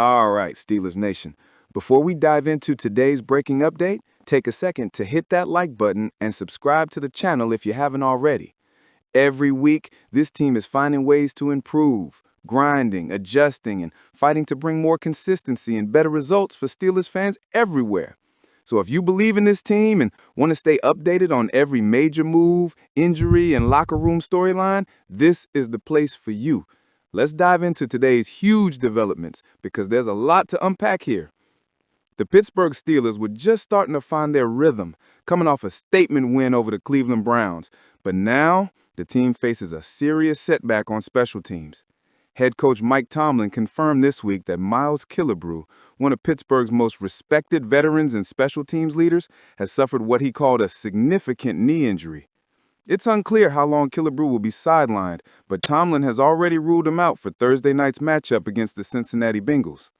All right, Steelers Nation. Before we dive into today's breaking update, take a second to hit that like button and subscribe to the channel if you haven't already. Every week, this team is finding ways to improve, grinding, adjusting, and fighting to bring more consistency and better results for Steelers fans everywhere. So if you believe in this team and want to stay updated on every major move, injury, and locker room storyline, this is the place for you. Let's dive into today's huge developments because there's a lot to unpack here. The Pittsburgh Steelers were just starting to find their rhythm, coming off a statement win over the Cleveland Browns. But now, the team faces a serious setback on special teams. Head coach Mike Tomlin confirmed this week that Killebrew, one of Pittsburgh's most respected veterans and special teams leaders, has suffered what he called a significant knee injury. It's unclear how long Killebrew will be sidelined, but Tomlin has already ruled him out for Thursday night's matchup against the Cincinnati Bengals.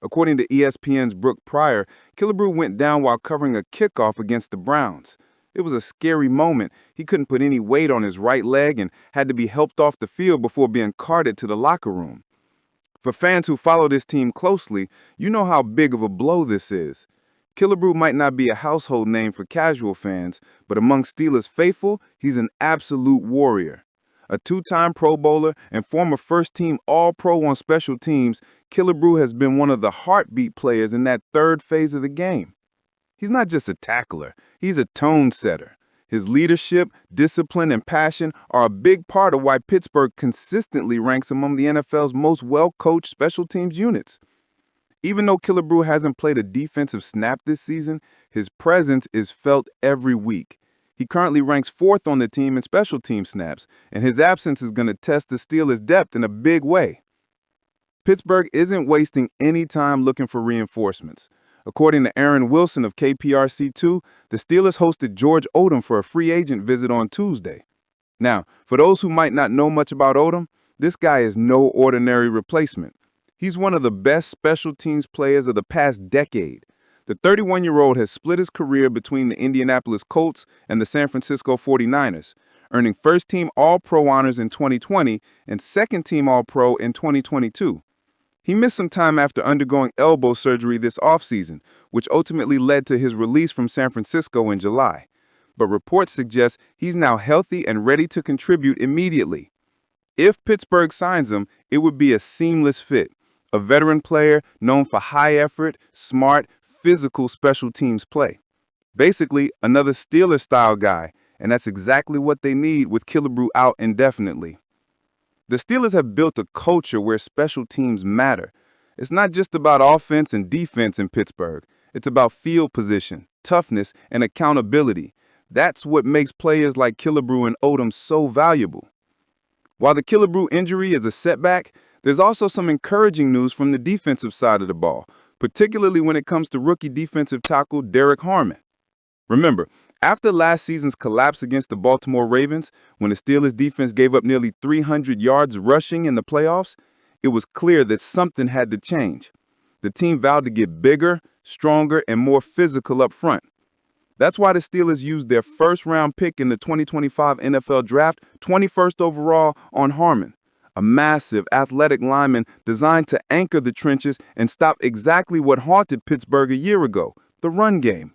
According to ESPN's Brooke Pryor, Killebrew went down while covering a kickoff against the Browns. It was a scary moment. He couldn't put any weight on his right leg and had to be helped off the field before being carted to the locker room. For fans who follow this team closely, you know how big of a blow this is. Killebrew might not be a household name for casual fans, but among Steelers faithful, he's an absolute warrior. A two-time Pro Bowler and former first-team All-Pro on special teams, Killebrew has been one of the heartbeat players in that third phase of the game. He's not just a tackler, he's a tone setter. His leadership, discipline, and passion are a big part of why Pittsburgh consistently ranks among the NFL's most well-coached special teams units. Even though Killebrew hasn't played a defensive snap this season, his presence is felt every week. He currently ranks 4th on the team in special team snaps, and his absence is going to test the Steelers' depth in a big way. Pittsburgh isn't wasting any time looking for reinforcements. According to Aaron Wilson of KPRC2, the Steelers hosted George Odum for a free agent visit on Tuesday. Now, for those who might not know much about Odum, this guy is no ordinary replacement. He's one of the best special teams players of the past decade. The 31-year-old has split his career between the Indianapolis Colts and the San Francisco 49ers, earning first-team All-Pro honors in 2020 and second-team All-Pro in 2022. He missed some time after undergoing elbow surgery this offseason, which ultimately led to his release from San Francisco in July. But reports suggest he's now healthy and ready to contribute immediately. If Pittsburgh signs him, it would be a seamless fit. A veteran player known for high-effort, smart, physical special teams play. Basically, another Steelers-style guy, and that's exactly what they need with Killebrew out indefinitely. The Steelers have built a culture where special teams matter. It's not just about offense and defense in Pittsburgh. It's about field position, toughness, and accountability. That's what makes players like Killebrew and Odum so valuable. While the Killebrew injury is a setback, there's also some encouraging news from the defensive side of the ball, particularly when it comes to rookie defensive tackle Derek Harmon. Remember, after last season's collapse against the Baltimore Ravens, when the Steelers' defense gave up nearly 300 yards rushing in the playoffs, it was clear that something had to change. The team vowed to get bigger, stronger, and more physical up front. That's why the Steelers used their first-round pick in the 2025 NFL Draft, 21st overall, on Harmon, a massive, athletic lineman designed to anchor the trenches and stop exactly what haunted Pittsburgh a year ago, the run game.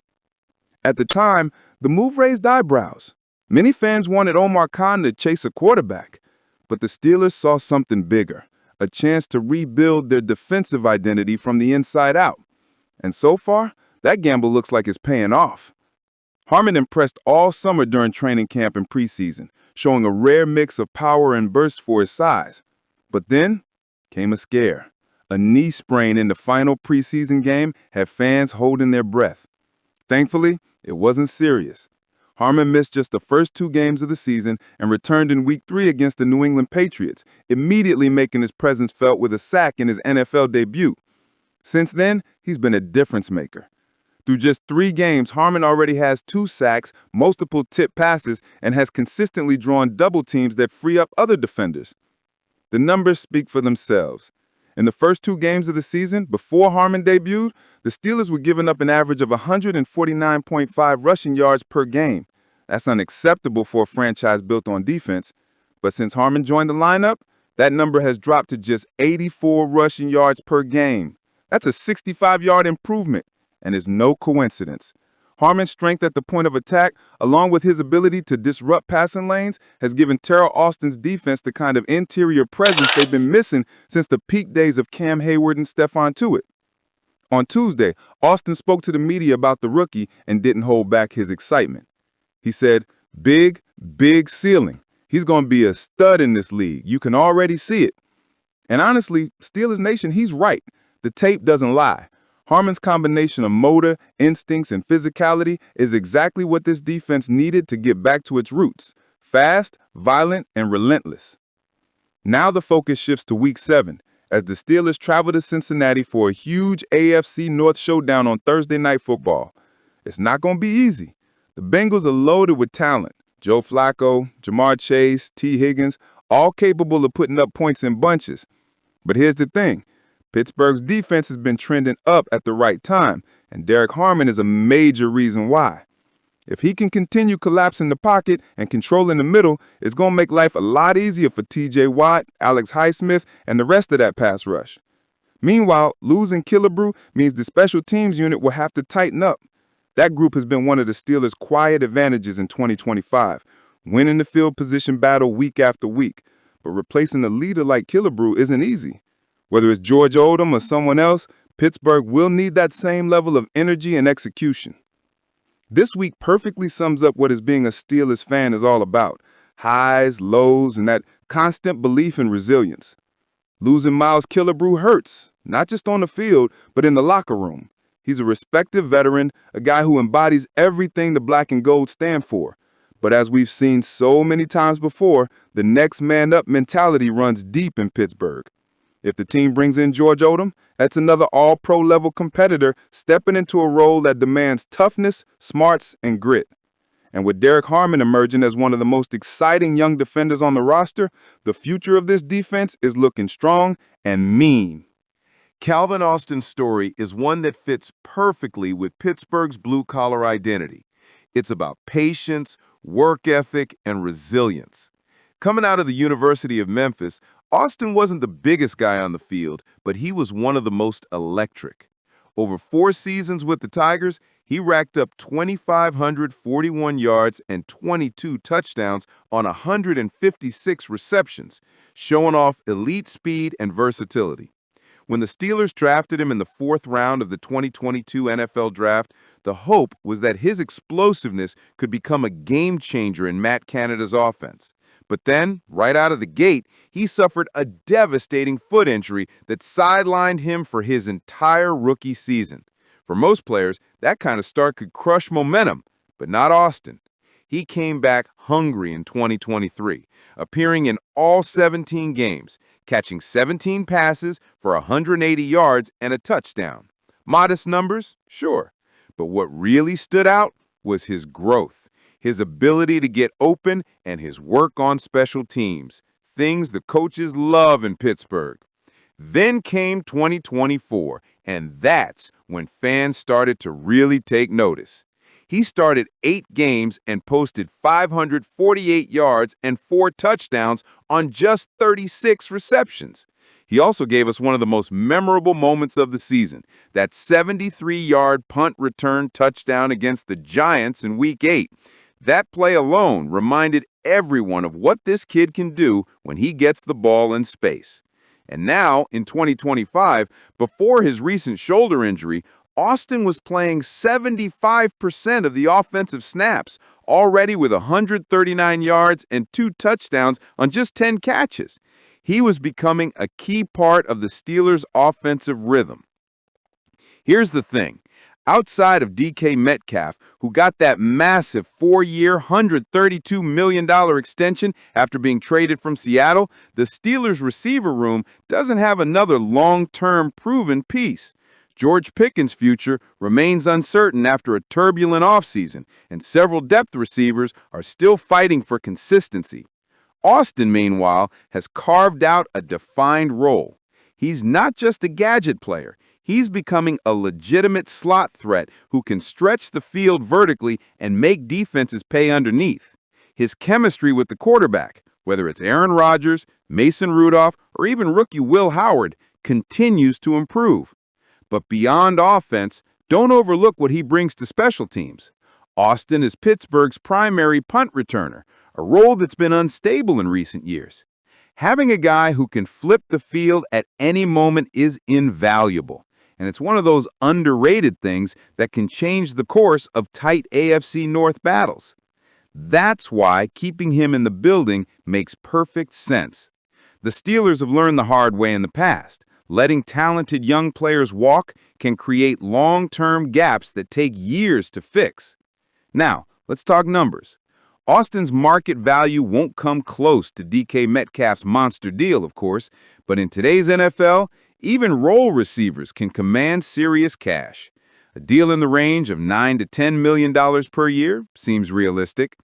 At the time, the move raised eyebrows. Many fans wanted Omar Khan to chase a quarterback, but the Steelers saw something bigger, a chance to rebuild their defensive identity from the inside out. And so far, that gamble looks like it's paying off. Harmon impressed all summer during training camp and preseason, showing a rare mix of power and burst for his size. But then came a scare. A knee sprain in the final preseason game had fans holding their breath. Thankfully, it wasn't serious. Harmon missed just the first 2 games of the season and returned in Week 3 against the New England Patriots, immediately making his presence felt with a sack in his NFL debut. Since then, he's been a difference maker. Through just 3 games, Harmon already has 2 sacks, multiple tip passes, and has consistently drawn double teams that free up other defenders. The numbers speak for themselves. In the first 2 games of the season, before Harmon debuted, the Steelers were giving up an average of 149.5 rushing yards per game. That's unacceptable for a franchise built on defense. But since Harmon joined the lineup, that number has dropped to just 84 rushing yards per game. That's a 65-yard improvement, and is no coincidence. Harmon's strength at the point of attack, along with his ability to disrupt passing lanes, has given Terrell Austin's defense the kind of interior presence they've been missing since the peak days of Cam Hayward and Stephon Tuitt. On Tuesday, Austin spoke to the media about the rookie and didn't hold back his excitement. He said, big ceiling. He's going to be a stud in this league. You can already see it. And honestly, Steelers Nation, he's right. The tape doesn't lie. Harmon's combination of motor, instincts, and physicality is exactly what this defense needed to get back to its roots: fast, violent, and relentless. Now the focus shifts to Week 7, as the Steelers travel to Cincinnati for a huge AFC North showdown on Thursday Night Football. It's not going to be easy. The Bengals are loaded with talent: Joe Flacco, Jamar Chase, T. Higgins, all capable of putting up points in bunches. But here's the thing. Pittsburgh's defense has been trending up at the right time, and Derek Harmon is a major reason why. If he can continue collapsing the pocket and controlling the middle, it's going to make life a lot easier for T.J. Watt, Alex Highsmith, and the rest of that pass rush. Meanwhile, losing Killebrew means the special teams unit will have to tighten up. That group has been one of the Steelers' quiet advantages in 2025, winning the field position battle week after week. But replacing a leader like Killebrew isn't easy. Whether it's George Odum or someone else, Pittsburgh will need that same level of energy and execution. This week perfectly sums up what being a Steelers fan is all about: highs, lows, and that constant belief in resilience. Losing Miles Killebrew hurts, not just on the field, but in the locker room. He's a respected veteran, a guy who embodies everything the black and gold stand for. But as we've seen so many times before, the next man up mentality runs deep in Pittsburgh. If the team brings in George Odum, that's another all-pro level competitor stepping into a role that demands toughness, smarts, and grit. And with Derek Harmon emerging as one of the most exciting young defenders on the roster, the future of this defense is looking strong and mean. Calvin Austin's story is one that fits perfectly with Pittsburgh's blue-collar identity. It's about patience, work ethic, and resilience. Coming out of the University of Memphis, Austin wasn't the biggest guy on the field, but he was one of the most electric. Over 4 seasons with the Tigers, he racked up 2,541 yards and 22 touchdowns on 156 receptions, showing off elite speed and versatility. When the Steelers drafted him in the 4th round of the 2022 NFL Draft, the hope was that his explosiveness could become a game-changer in Matt Canada's offense. But then, right out of the gate, he suffered a devastating foot injury that sidelined him for his entire rookie season. For most players, that kind of start could crush momentum, but not Austin. He came back hungry in 2023, appearing in all 17 games, catching 17 passes for 180 yards and a touchdown. Modest numbers? Sure. But what really stood out was his growth, his ability to get open, and his work on special teams, things the coaches love in Pittsburgh. Then came 2024, and that's when fans started to really take notice. He started 8 games and posted 548 yards and 4 touchdowns on just 36 receptions. He also gave us one of the most memorable moments of the season, that 73-yard punt return touchdown against the Giants in Week 8. That play alone reminded everyone of what this kid can do when he gets the ball in space. And now, in 2025, before his recent shoulder injury, Austin was playing 75% of the offensive snaps, already with 139 yards and 2 touchdowns on just 10 catches. He was becoming a key part of the Steelers' offensive rhythm. Here's the thing. Outside of DK Metcalf, who got that massive 4-year, $132 million extension after being traded from Seattle, the Steelers' receiver room doesn't have another long-term proven piece. George Pickens' future remains uncertain after a turbulent offseason, and several depth receivers are still fighting for consistency. Austin, meanwhile, has carved out a defined role. He's not just a gadget player. He's becoming a legitimate slot threat who can stretch the field vertically and make defenses pay underneath. His chemistry with the quarterback, whether it's Aaron Rodgers, Mason Rudolph, or even rookie Will Howard, continues to improve. But beyond offense, don't overlook what he brings to special teams. Austin is Pittsburgh's primary punt returner, a role that's been unstable in recent years. Having a guy who can flip the field at any moment is invaluable, and it's one of those underrated things that can change the course of tight AFC North battles. That's why keeping him in the building makes perfect sense. The Steelers have learned the hard way in the past. Letting talented young players walk can create long-term gaps that take years to fix. Now, let's talk numbers. Austin's market value won't come close to DK Metcalf's monster deal, of course, but in today's NFL, even role receivers can command serious cash. A deal in the range of $9 to $10 million per year seems realistic.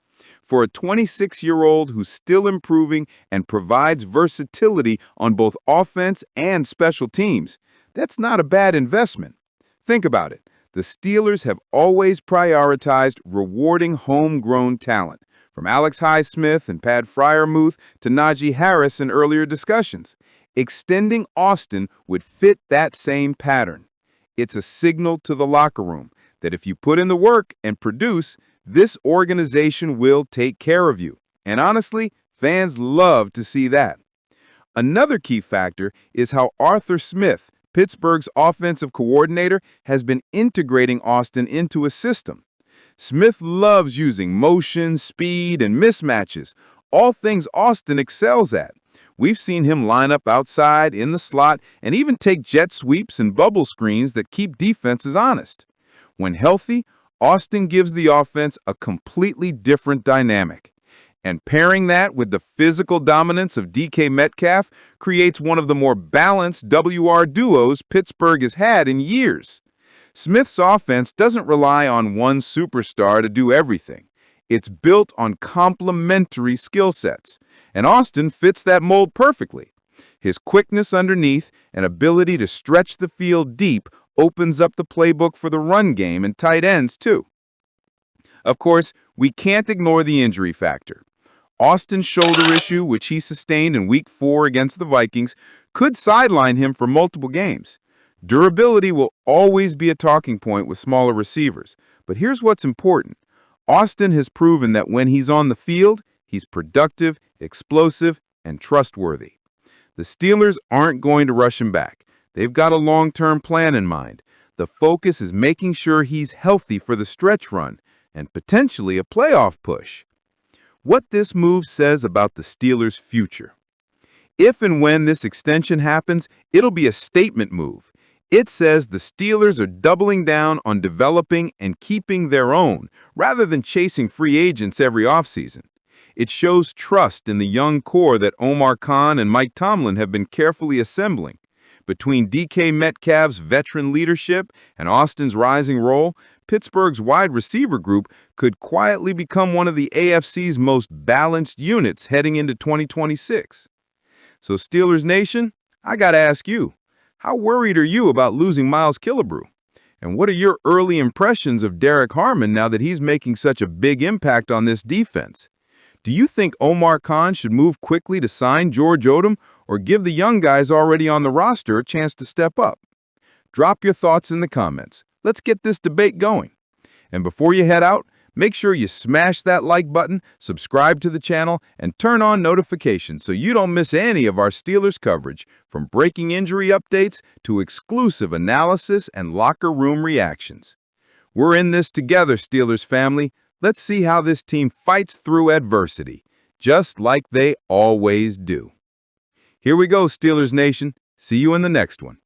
For a 26-year-old who's still improving and provides versatility on both offense and special teams, that's not a bad investment. Think about it. The Steelers have always prioritized rewarding homegrown talent, from Alex Highsmith and Pat Freiermuth to Najee Harris in earlier discussions. Extending Austin would fit that same pattern. It's a signal to the locker room that if you put in the work and produce, this organization will take care of you. And honestly, fans love to see that. Another key factor is how Arthur Smith, Pittsburgh's offensive coordinator, has been integrating Austin into a system. Smith loves using motion, speed, and mismatches, all things Austin excels at. We've seen him line up outside, in the slot, and even take jet sweeps and bubble screens that keep defenses honest. When healthy, Austin gives the offense a completely different dynamic. And pairing that with the physical dominance of DK Metcalf creates one of the more balanced WR duos Pittsburgh has had in years. Smith's offense doesn't rely on one superstar to do everything. It's built on complementary skill sets, and Austin fits that mold perfectly. His quickness underneath and ability to stretch the field deep opens up the playbook for the run game and tight ends, too. Of course, we can't ignore the injury factor. Austin's shoulder issue, which he sustained in Week 4 against the Vikings, could sideline him for multiple games. Durability will always be a talking point with smaller receivers, but here's what's important. Austin has proven that when he's on the field, he's productive, explosive, and trustworthy. The Steelers aren't going to rush him back. They've got a long-term plan in mind. The focus is making sure he's healthy for the stretch run and potentially a playoff push. What this move says about the Steelers' future. If and when this extension happens, it'll be a statement move. It says the Steelers are doubling down on developing and keeping their own, rather than chasing free agents every offseason. It shows trust in the young core that Omar Khan and Mike Tomlin have been carefully assembling. Between DK Metcalf's veteran leadership and Austin's rising role, Pittsburgh's wide receiver group could quietly become one of the AFC's most balanced units heading into 2026. So Steelers Nation, I gotta ask you, how worried are you about losing Miles Killebrew? And what are your early impressions of Derek Harmon now that he's making such a big impact on this defense? Do you think Omar Khan should move quickly to sign George Odum or give the young guys already on the roster a chance to step up? Drop your thoughts in the comments. Let's get this debate going. And before you head out, make sure you smash that like button, subscribe to the channel, and turn on notifications so you don't miss any of our Steelers coverage, from breaking injury updates to exclusive analysis and locker room reactions. We're in this together, Steelers family. Let's see how this team fights through adversity, just like they always do. Here we go, Steelers Nation. See you in the next one.